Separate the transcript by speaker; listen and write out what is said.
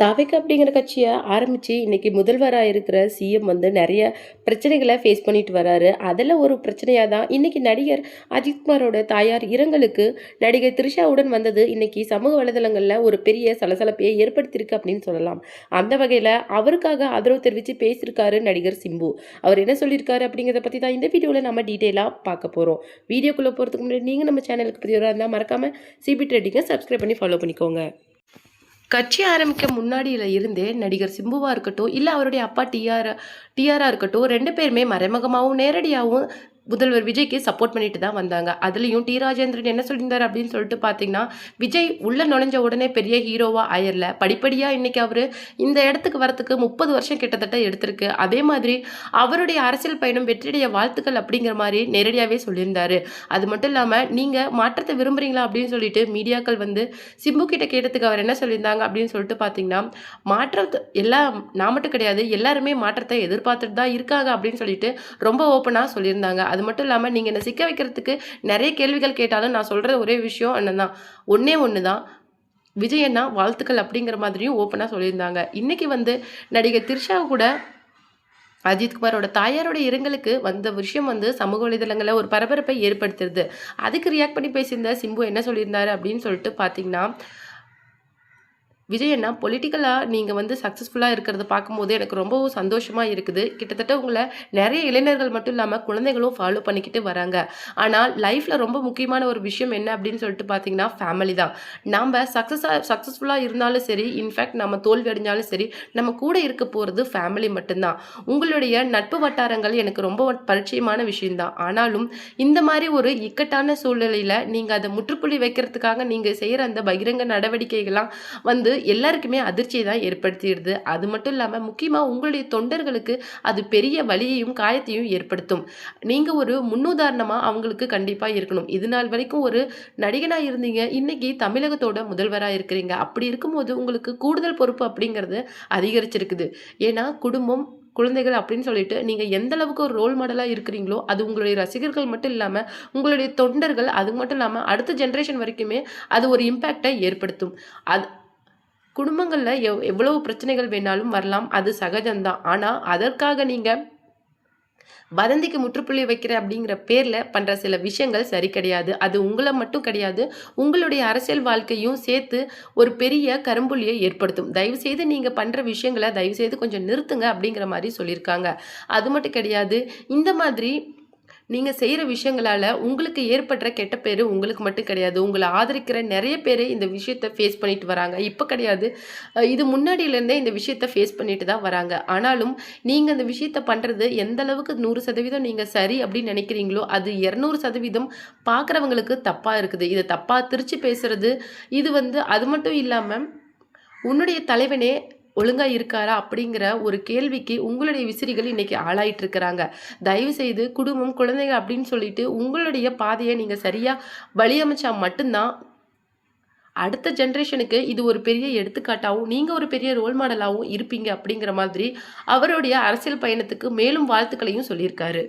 Speaker 1: தாவேக்கா அப்படிங்கிற கட்சியை ஆரம்பித்து இன்னைக்கு முதல்வராக இருக்கிற சிஎம் வந்து நிறைய பிரச்சனைகளை ஃபேஸ் பண்ணிட்டு வராரு. அதில் ஒரு பிரச்சனையாக தான் இன்னைக்கு நடிகர் அஜித்குமாரோட தாயார் இரங்கலுக்கு நடிகை த்ரிஷாவுடன் வந்தது இன்னைக்கு சமூக வலைதளங்களில் ஒரு பெரிய சலசலப்பையை ஏற்படுத்தியிருக்கு அப்படின்னு சொல்லலாம். அந்த வகையில் அவருக்காக ஆதரவு தெரிவித்து பேசியிருக்காரு நடிகர் சிம்பு. அவர் என்ன சொல்லியிருக்காரு அப்படிங்கிறத பற்றி தான் இந்த வீடியோவில் நம்ம டீட்டெயிலாக பார்க்க போகிறோம். வீடியோக்குள்ளே போகிறதுக்கு முன்னாடி நீங்கள் நம்ம சேனலுக்கு புதியவராக இருந்தால் மறக்காமல் சிபி ட்ரெண்டிங்கை சப்ஸ்கிரைப் பண்ணி ஃபாலோ பண்ணிக்கோங்க. கட்சி ஆரம்பிக்க முன்னாடியில் இருந்தே நடிகர் சிம்புவாக இருக்கட்டும், இல்லை அவருடைய அப்பா டிஆராக இருக்கட்டும், 2 பேருமே மறைமுகமாகவும் நேரடியாகவும் முதல்வர் விஜய்க்கு சப்போர்ட் பண்ணிட்டு தான் வந்தாங்க. அதுலேயும் டி ராஜேந்திரன் என்ன சொல்லியிருந்தார் அப்படின்னு சொல்லிட்டு பார்த்தீங்கன்னா, விஜய் உள்ள நுழைஞ்ச உடனே பெரிய ஹீரோவாக ஆயிரல, படிப்படியாக இன்னைக்கு அவர் இந்த இடத்துக்கு வரத்துக்கு 30 வருஷம் கிட்டத்தட்ட எடுத்திருக்கு. அதே மாதிரி அவருடைய அரசியல் பயணம் வெற்றியடைய வாழ்த்துக்கள் அப்படிங்கிற மாதிரி நேரடியாகவே சொல்லியிருந்தாரு. அது மட்டும் இல்லாமல் நீங்கள் மாற்றத்தை விரும்புகிறீங்களா அப்படின்னு சொல்லிட்டு மீடியாக்கள் வந்து சிம்பு கிட்ட கேட்டதுக்கு அவர் என்ன சொல்லியிருந்தாங்க அப்படின்னு சொல்லிட்டு பார்த்தீங்கன்னா, மாற்றத்தை நான் மட்டும் கிடையாது, எல்லாருமே மாற்றத்தை எதிர்பார்த்துட்டு தான் இருக்காங்க அப்படின்னு சொல்லிட்டு ரொம்ப ஓப்பனாக சொல்லியிருந்தாங்க. அது மட்டும் இல்லாமல் நீங்கள் என்னை சிக்க வைக்கிறதுக்கு நிறைய கேள்விகள் கேட்டாலும் நான் சொல்கிற ஒரே விஷயம் என்னதான், ஒன்று தான், விஜய் அண்ணா வாழ்த்துக்கள் அப்படிங்கிற மாதிரியும் ஓப்பனாக சொல்லியிருந்தாங்க. இன்றைக்கி வந்து நடிகை த்ரிஷா கூட அஜித்குமாரோட தாயாரோட இரங்கலுக்கு வந்த விஷயம் வந்து சமூக வலைதளங்களில் ஒரு பரபரப்பை ஏற்படுத்துறது. அதுக்கு ரியாக்ட் பண்ணி பேசியிருந்த சிம்பு என்ன சொல்லியிருந்தாரு அப்படின்னு சொல்லிட்டு பார்த்தீங்கன்னா, விஜய் அண்ணா பொலிட்டிக்கலாக நீங்கள் வந்து சக்ஸஸ்ஃபுல்லாக இருக்கிறத பார்க்கும்போது எனக்கு ரொம்பவும் சந்தோஷமாக இருக்குது. கிட்டத்தட்ட உங்களை நிறைய இளைஞர்கள் மட்டும் இல்லாமல் குழந்தைகளும் ஃபாலோ பண்ணிக்கிட்டு வராங்க. ஆனால் லைஃப்பில் ரொம்ப முக்கியமான ஒரு விஷயம் என்ன அப்படின்னு சொல்லிட்டு பார்த்தீங்கன்னா, ஃபேமிலி தான். நம்ம சக்ஸஸ்ஃபுல்லாக இருந்தாலும் சரி, இன்ஃபேக்ட் நம்ம தோல்வி அடைஞ்சாலும் சரி, நம்ம கூட இருக்க போகிறது ஃபேமிலி மட்டும்தான். உங்களுடைய நட்பு வட்டாரங்கள் எனக்கு ரொம்ப பரிச்சயமான விஷயம்தான். ஆனாலும் இந்த மாதிரி ஒரு இக்கட்டான சூழ்நிலையில் நீங்கள் அதை முற்றுப்புள்ளி வைக்கிறதுக்காக நீங்கள் செய்கிற அந்த பகிரங்க நடவடிக்கைகள்லாம் வந்து எல்லாருக்குமே அதிர்ச்சியை தான் ஏற்படுத்திடுது. அது மட்டும் இல்லாமல் முக்கியமாக உங்களுடைய தொண்டர்களுக்கு அது பெரிய வலியையும் காயத்தையும் ஏற்படுத்தும். நீங்கள் ஒரு முன்னுதாரணமாக அவங்களுக்கு கண்டிப்பாக இருக்கணும். இது நாள் வரைக்கும் ஒரு நடிகனாக இருந்தீங்க, இன்னைக்கு தமிழகத்தோட முதல்வராக இருக்கிறீங்க. அப்படி இருக்கும்போது உங்களுக்கு கூடுதல் பொறுப்பு அப்படிங்கிறது அதிகரிச்சிருக்குது. ஏன்னா குடும்பம், குழந்தைகள் அப்படின்னு சொல்லிட்டு நீங்கள் எந்த அளவுக்கு ஒரு ரோல் மாடலாக இருக்கிறீங்களோ அது உங்களுடைய ரசிகர்கள் மட்டும் இல்லாமல் உங்களுடைய தொண்டர்கள், அது மட்டும் இல்லாமல் அடுத்த ஜென்ரேஷன் வரைக்குமே அது ஒரு இம்பேக்டை ஏற்படுத்தும். அது குடும்பங்களில் எவ்வளவு பிரச்சனைகள் வேணாலும் வரலாம், அது சகஜம்தான். ஆனால் அதற்காக நீங்கள் வதந்திக்கு முற்றுப்புள்ளி வைக்கிற அப்படிங்கிற பேரில் பண்ணுற சில விஷயங்கள் சரி கிடையாது. அது உங்களை மட்டும் கிடையாது, உங்களுடைய அரசியல் வாழ்க்கையும் சேர்த்து ஒரு பெரிய கரும்புள்ளியை ஏற்படுத்தும். தயவுசெய்து நீங்கள் பண்ணுற விஷயங்களை தயவுசெய்து கொஞ்சம் நிறுத்துங்க அப்படிங்கிற மாதிரி சொல்லியிருக்காங்க. அது மட்டும் கிடையாது, இந்த மாதிரி நீங்கள் செய்கிற விஷயங்களால் உங்களுக்கு ஏற்படுற கெட்ட பேர் உங்களுக்கு மட்டும் கிடையாது, உங்களை ஆதரிக்கிற நிறைய பேர் இந்த விஷயத்தை ஃபேஸ் பண்ணிட்டு வராங்க. இப்போ கிடையாது, இது முன்னாடியிலேருந்தே இந்த விஷயத்தை ஃபேஸ் பண்ணிட்டு தான் வராங்க. ஆனாலும் நீங்கள் இந்த விஷயத்தை பண்ணுறது எந்த அளவுக்கு 100% நீங்கள் சரி அப்படின்னு நினைக்கிறீங்களோ அது 200% பார்க்குறவங்களுக்கு தப்பாக இருக்குது. இதை தப்பாக திரிச்சு பேசுறது, இது வந்து அது மட்டும் இல்லாமல் உன்னுடைய தலைவனே ஒழுங்கா இருக்காரா அப்படிங்கிற ஒரு கேள்விக்கு உங்களுடைய விசிறிகள் இன்னைக்கு ஆளாயிட்டு இருக்கிறாங்க. தயவு செய்து குடும்பம், குழந்தைகள் அப்படின்னு சொல்லிட்டு உங்களுடைய பாதையை நீங்க சரியா வழியமைச்சா மட்டும்தான் அடுத்த ஜென்ரேஷனுக்கு இது ஒரு பெரிய எடுத்துக்காட்டாகவும் நீங்க ஒரு பெரிய ரோல் மாடலாகவும் இருப்பீங்க அப்படிங்கிற மாதிரி அவருடைய அரசியல் பயணத்துக்கு மேலும் வாழ்த்துக்களையும் சொல்லியிருக்காரு.